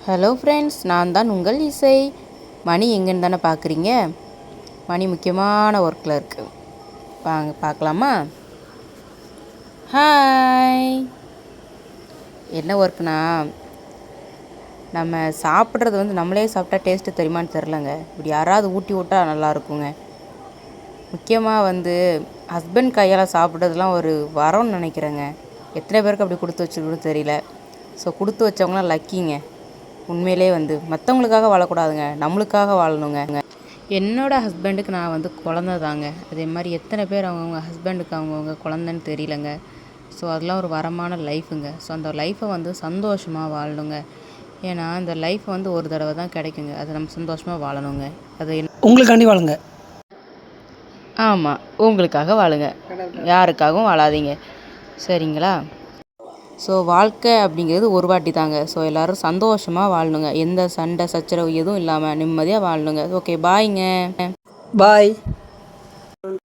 Hello friends, நான் தான் உங்கள் இசை. மணி எங்கேன்னு தானே பார்க்குறீங்க. மணி முக்கியமான ஒர்க்கில் இருக்குது. வாங்க பார்க்கலாமா? ஹாய். என்ன ஒர்க்குனா, நம்ம சாப்பிட்றது நம்மளே சாப்பிட்டா டேஸ்ட்டு தெரியுமான்னு தெரிலங்க. இப்படி யாராவது ஊட்டி விட்டால் நல்லாயிருக்குங்க. முக்கியமாக ஹஸ்பண்ட் கையால் சாப்பிட்றதுலாம் ஒரு வரம்னு நினைக்கிறேங்க. எத்தனை பேருக்கு அப்படி கொடுத்து வச்சுருக்குன்னு தெரியல. ஸோ கொடுத்து வச்சவங்களாம் லக்கிங்க. உண்மையிலே மற்றவங்களுக்காக வாழக்கூடாதுங்க, நம்மளுக்காக வாழணுங்க. என்னோடய ஹஸ்பண்டுக்கு நான் குழந்த தாங்க. அதே மாதிரி எத்தனை பேர் அவங்கவுங்க ஹஸ்பண்டுக்கு அவங்கவுங்க குழந்தைன்னு தெரியலங்க. ஸோ அதெல்லாம் ஒரு வரமான லைஃபுங்க. ஸோ அந்த லைஃப்பை சந்தோஷமாக வாழணுங்க. ஏன்னா அந்த லைஃப் ஒரு தடவை தான் கிடைக்குங்க. அதை நம்ம சந்தோஷமாக வாழணுங்க. அது உங்களுக்காண்டி வாழுங்க. ஆமாம், உங்களுக்காக வாழுங்க, யாருக்காகவும் வாழாதீங்க. சரிங்களா? ஸோ வாழ்க்கை அப்படிங்கிறது ஒரு வாட்டி தாங்க. ஸோ எல்லோரும் சந்தோஷமாக வாழணுங்க. எந்த சண்டை சச்சரவு எதுவும் இல்லாமல் நிம்மதியாக வாழணுங்க. ஓகே, பாய்ங்க. பாய்.